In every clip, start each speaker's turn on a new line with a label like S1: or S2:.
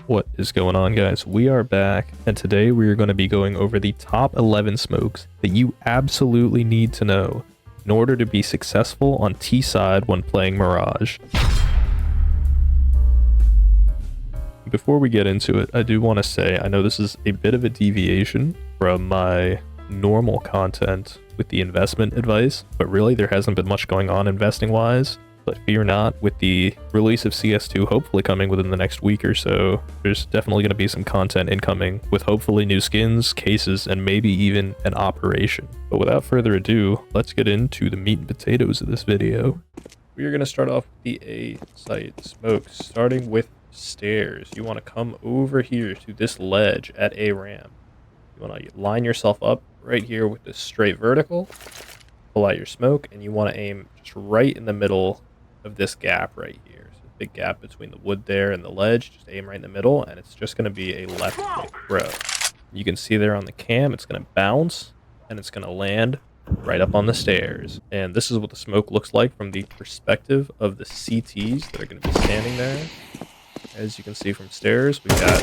S1: What is going on, guys? We are back, and today we are going to be going over the top 11 smokes that you absolutely need to know in order to be successful on T side when playing Mirage. Before we get into it, I do want to say I know this is a bit of a deviation from my normal content with the investment advice, but really there hasn't been much going on investing wise. But fear not, with the release of CS2 hopefully coming within the next week or so, there's definitely going to be some content incoming with hopefully new skins, cases, and maybe even an operation. But without further ado, let's get into the meat and potatoes of this video. We are going to start off with the A site smokes, starting with stairs. You want to come over here to this ledge at A ramp. You want to line yourself up right here with this straight vertical, pull out your smoke, and you want to aim just right in the middle of this gap right here. So big gap between the wood there and the ledge. Just aim right in the middle, and it's just going to be a left click throw. You can see there on the cam, it's going to bounce, and it's going to land right up on the stairs. And this is what the smoke looks like from the perspective of the CTs that are going to be standing there. As you can see from stairs, we've got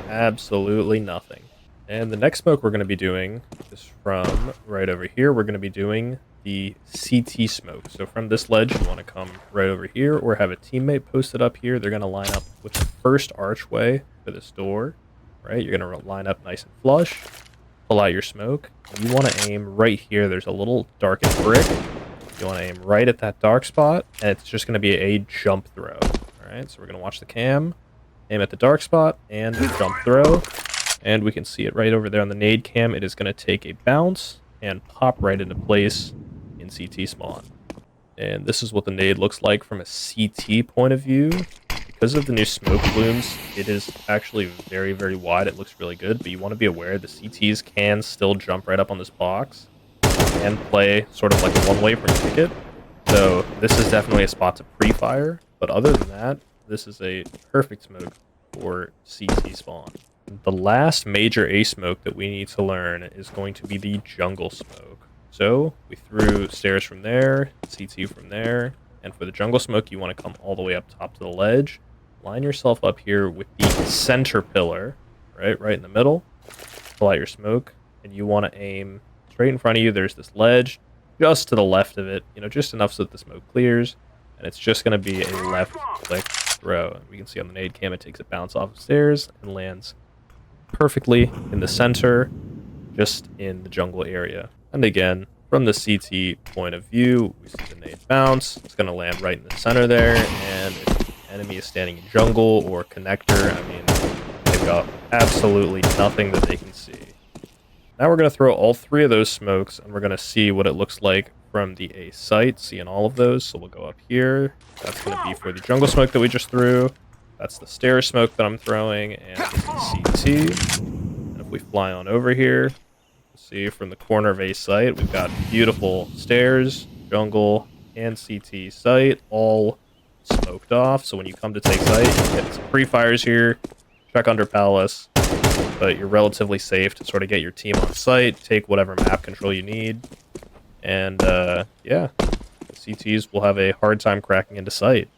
S1: absolutely nothing. And the next smoke we're going to be doing is from right over here. We're going to be doing the CT smoke. So from this ledge, you want to come right over here or have a teammate posted up here. They're going to line up with the first archway for this door, right? You're going to line up nice and flush, pull out your smoke. And you want to aim right here. There's a little darkened brick. You want to aim right at that dark spot, and it's just going to be a jump throw. All right, so we're going to watch the cam, aim at the dark spot, and jump throw. And we can see it right over there on the nade cam. It is going to take a bounce and pop right into place in CT spawn. And this is what the nade looks like from a CT point of view. Because of the new smoke blooms, it is actually very, very wide. It looks really good, but you want to be aware the CTs can still jump right up on this box and play sort of like a one-way for a ticket. So this is definitely a spot to pre-fire. But other than that, this is a perfect smoke for CT spawn. The last major A smoke that we need to learn is going to be the jungle smoke. So we threw stairs from there, CT from there, and for the jungle smoke, you want to come all the way up top to the ledge. Line yourself up here with the center pillar, right in the middle. Pull out your smoke, and you want to aim straight in front of you. There's this ledge just to the left of it, just enough so that the smoke clears, and it's just going to be a left click throw. And we can see on the nade cam, it takes a bounce off of stairs and lands perfectly in the center, just in the jungle area. And again, from the CT point of view, we see the nade bounce. It's going to land right in the center there, and if the enemy is standing in jungle or connector, I mean, they've got absolutely nothing that they can see. Now we're going to throw all three of those smokes, and we're going to see what it looks like from the A site, seeing all of those. So we'll go up here. That's going to be for the jungle smoke that we just threw. That's the stairs smoke that I'm throwing, and this is CT. And if we fly on over here, see from the corner of A site, we've got beautiful stairs, jungle, and CT site all smoked off. So when you come to take site, you get some pre-fires here, check under palace, but you're relatively safe to sort of get your team on site, take whatever map control you need, and yeah, the CTs will have a hard time cracking into site.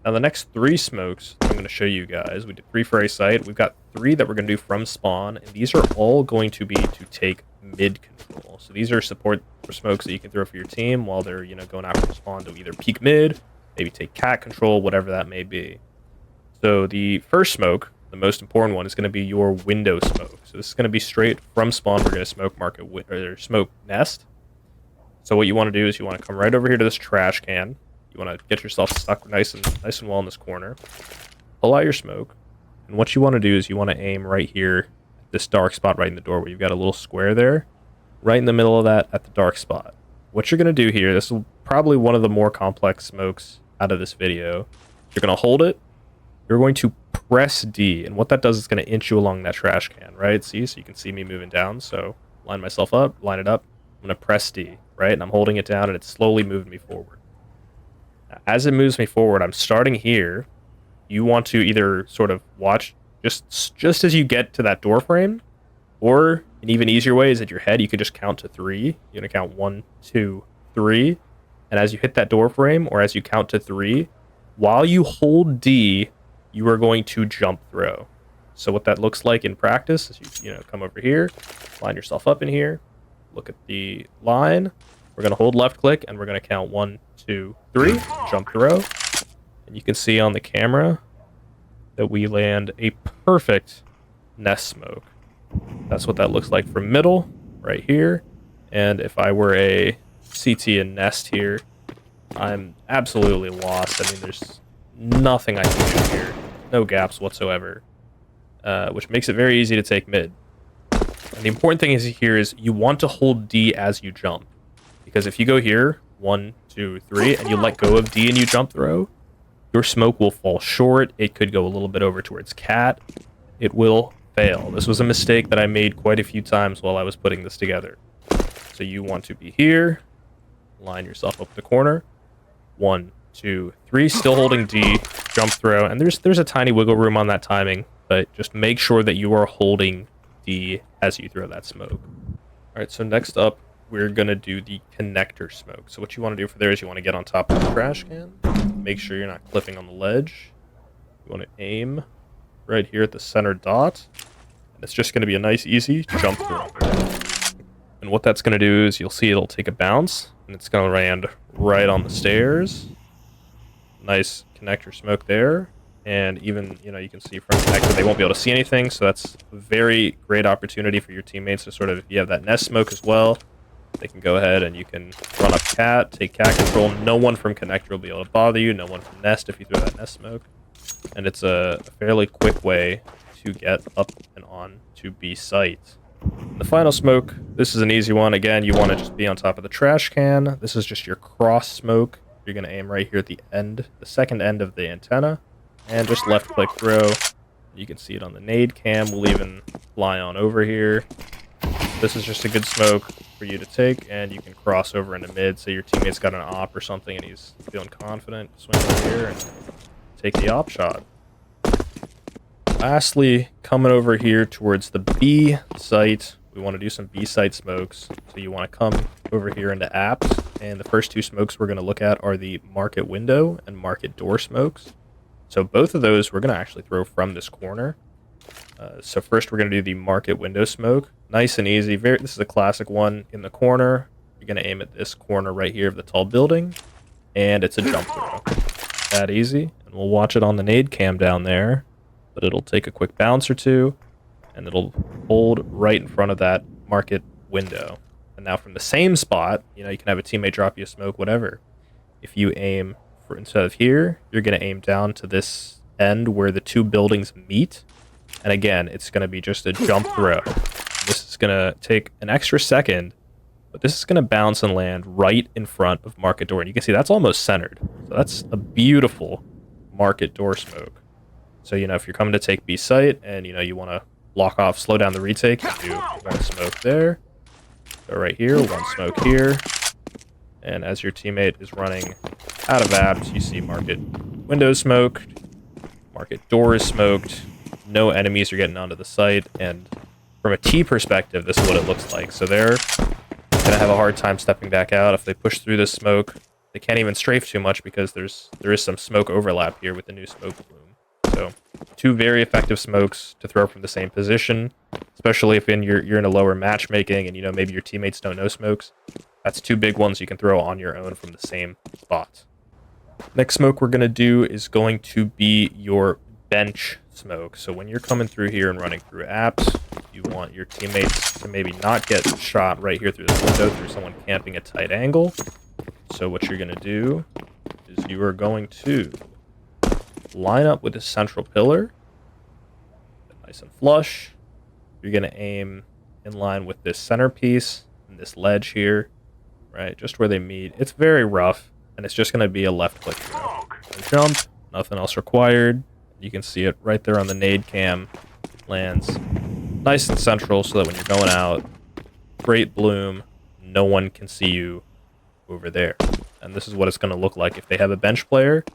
S1: Now the next three smokes I'm going to show you guys. We did 3 for A site. We've got 3 that we're going to do from spawn, and these are all going to be to take mid control. So these are support for smokes that you can throw for your team while they're going after spawn to either peek mid, maybe take cat control, whatever that may be. So the first smoke, the most important one, is going to be your window smoke. So this is going to be straight from spawn. We're going to smoke market or smoke nest. So what you want to do is you want to come right over here to this trash can. You want to get yourself stuck nice and well in this corner. Pull out your smoke, and what you want to do is you want to aim right here, this dark spot right in the doorway. You've got a little square there, right in the middle of that at the dark spot. What you're going to do here, this is probably one of the more complex smokes out of this video. You're going to hold it. You're going to press D, and what that does is going to inch you along that trash can, right? See, so you can see me moving down. So line myself up, line it up. I'm going to press D, right? And I'm holding it down, and it's slowly moving me forward. As it moves me forward, I'm starting here. You want to either sort of watch just as you get to that door frame, or an even easier way is at your head. You could just count to 3. You're going to count 1, 2, 3. And as you hit that door frame, or as you count to 3, while you hold D, you are going to jump throw. So what that looks like in practice is you come over here, line yourself up in here, look at the line. We're going to hold left click and we're going to count 1, 2, 3, jump throw. And you can see on the camera that we land a perfect nest smoke. That's what that looks like from middle right here. And if I were a CT and nest here, I'm absolutely lost. I mean, there's nothing I can do here. No gaps whatsoever, which makes it very easy to take mid. And the important thing here is you want to hold D as you jump. Because if you go here, 1, 2, 3, and you let go of D and you jump throw, your smoke will fall short. It could go a little bit over towards cat. It will fail. This was a mistake that I made quite a few times while I was putting this together. So you want to be here, line yourself up the corner, 1, 2, 3, still holding D, jump throw, and there's a tiny wiggle room on that timing, but just make sure that you are holding D as you throw that smoke. All right, so next up, we're gonna do the connector smoke. So what you want to do for there is you want to get on top of the trash can, make sure you're not clipping on the ledge. You want to aim right here at the center dot, and it's just going to be a nice, easy jump throw. And what that's going to do is you'll see it'll take a bounce, and it's going to land right on the stairs. Nice connector smoke there. And even, you can see from connector, they won't be able to see anything, so that's a very great opportunity for your teammates to sort of, if you have that nest smoke as well, they can go ahead and you can run up cat, take cat control. No one from connector will be able to bother you. No one from nest if you throw that nest smoke. And it's a fairly quick way to get up and on to B site. The final smoke, this is an easy one. Again, you want to just be on top of the trash can. This is just your cross smoke. You're going to aim right here at the end, the second end of the antenna, and just left click throw. You can see it on the nade cam. We'll even fly on over here. This is just a good smoke for you to take, and you can cross over into mid. Say your teammate's got an op or something and he's feeling confident, swing over here and take the op shot. Lastly, coming over here towards the B site, we want to do some B site smokes. So you want to come over here into apps, and the first two smokes we're going to look at are the market window and market door smokes. So both of those we're going to actually throw from this corner. So first we're going to do the market window smoke. Nice and easy. This is a classic one in the corner. You're going to aim at this corner right here of the tall building, and it's a jump throw. That easy. And we'll watch it on the nade cam down there, but it'll take a quick bounce or two, and it'll hold right in front of that market window. And now from the same spot, you can have a teammate drop you a smoke, whatever. If you aim instead of here, you're going to aim down to this end where the two buildings meet. And again, it's going to be just a jump throw. This is going to take an extra second, but this is going to bounce and land right in front of market door. And you can see that's almost centered. So that's a beautiful market door smoke. So, if you're coming to take B site and, you want to block off, slow down the retake, you do one smoke there. Go right here, one smoke here. And as your teammate is running out of apps, you see market window smoked, market door is smoked, no enemies are getting onto the site, and from a T perspective, this is what it looks like. So they're going to have a hard time stepping back out. If they push through this smoke, they can't even strafe too much because there is some smoke overlap here with the new smoke bloom. So two very effective smokes to throw from the same position, especially if you're in a lower matchmaking and maybe your teammates don't know smokes. That's two big ones you can throw on your own from the same spot. Next smoke we're going to do is going to be your bench smoke. So when you're coming through here and running through apps, you want your teammates to maybe not get shot right here through this window through someone camping a tight angle. So what you're going to do is you are going to line up with the central pillar, nice and flush. You're going to aim in line with this centerpiece and this ledge here, right? Just where they meet. It's very rough, and it's just going to be a left click throw. Jump, nothing else required. You can see it right there on the nade cam. Lands nice and central so that when you're going out, great bloom, no one can see you over there. And this is what it's going to look like if they have a bench player.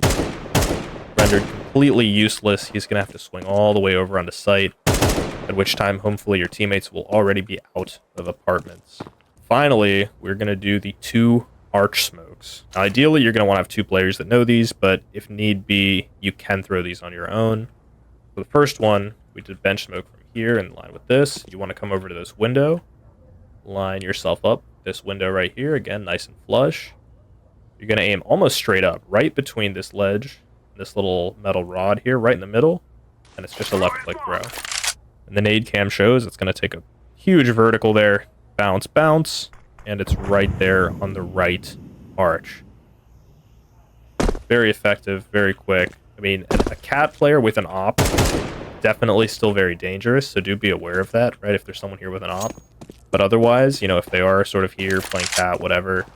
S1: Rendered completely useless. He's going to have to swing all the way over onto site, at which time hopefully your teammates will already be out of apartments. Finally, we're going to do the two arch smokes. Now, ideally, you're going to want to have 2 players that know these, but if need be, you can throw these on your own. For the first one, we did bench smoke from here in line with this. You want to come over to this window, line yourself up this window right here, again, nice and flush. You're going to aim almost straight up, right between this ledge, this little metal rod here, right in the middle, and it's just a left click throw. And the nade cam shows it's going to take a huge vertical there, bounce, bounce, and it's right there on the right arch. Very effective, very quick. I mean, a cat player with an op, definitely still very dangerous, so do be aware of that, right, if there's someone here with an op. But otherwise, you know, if they are sort of here playing cat, whatever,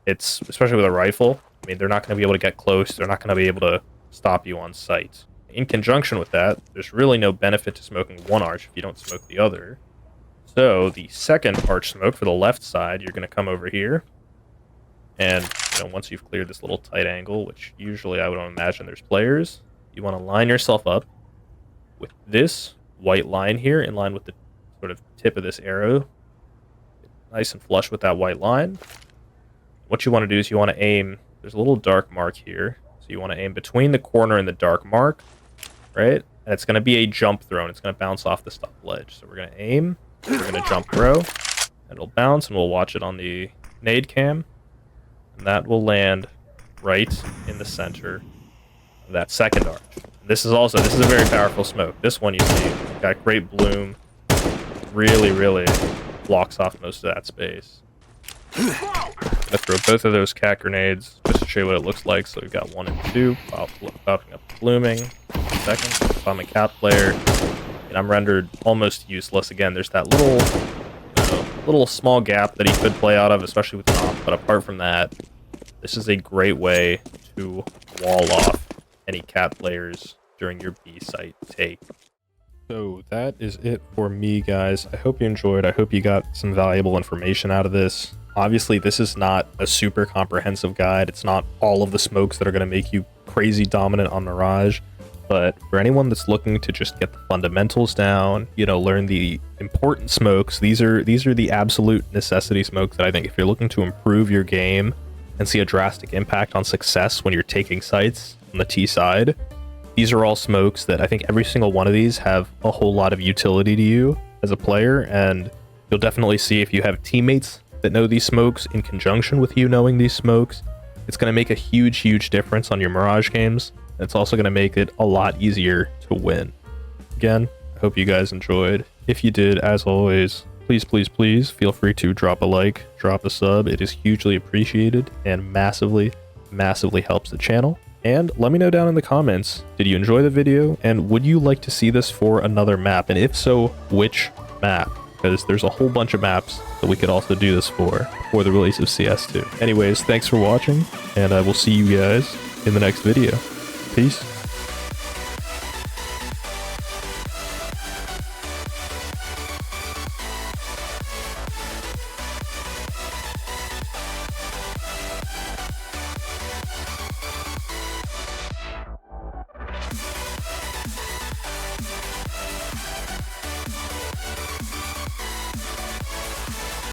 S1: it's, especially with a rifle, I mean, they're not going to be able to get close, they're not going to be able to stop you on sight. In conjunction with that, there's really no benefit to smoking one arch if you don't smoke the other. So the second arch smoke for the left side, you're going to come over here. And you know, once you've cleared this little tight angle, which usually I would imagine there's players, you want to line yourself up with this white line here in line with the sort of tip of this arrow. Nice and flush with that white line. What you want to do is you want to aim, there's a little dark mark here. So you want to aim between the corner and the dark mark, right? And it's going to be a jump throw, and it's going to bounce off the stop ledge. So we're going to aim, we're going to jump throw, and it'll bounce, and we'll watch it on the nade cam. And that will land right in the center of that second arch. This is a very powerful smoke. This one you see, got great bloom, really, really blocks off most of that space. I'm gonna throw both of those cat grenades just to show you what it looks like. So we've got 1 and 2, popping up blooming. Second, if I'm a cat player, and I'm rendered almost useless. Again, there's that little small gap that he could play out of, especially with an op. But apart from that, this is a great way to wall off any cat players during your B site take. So that is it for me, guys. I hope you enjoyed. I hope you got some valuable information out of this. Obviously, this is not a super comprehensive guide. It's not all of the smokes that are going to make you crazy dominant on Mirage. But for anyone that's looking to just get the fundamentals down, you know, learn the important smokes, these are the absolute necessity smokes that I think if you're looking to improve your game and see a drastic impact on success when you're taking sites on the T side, these are all smokes that I think every single one of these have a whole lot of utility to you as a player, and you'll definitely see if you have teammates that know these smokes in conjunction with you knowing these smokes, it's going to make a huge difference on your Mirage games. It's also going to make it a lot easier to win. Again, I hope you guys enjoyed. If you did, as always, please feel free to drop a like, drop a sub. It is hugely appreciated and massively helps the channel. And let me know down in the comments, did you enjoy the video, and would you like to see this for another map? And if so, which map? Because there's a whole bunch of maps that we could also do this for the release of CS2. Anyways, thanks for watching, and I will see you guys in the next video. Peace.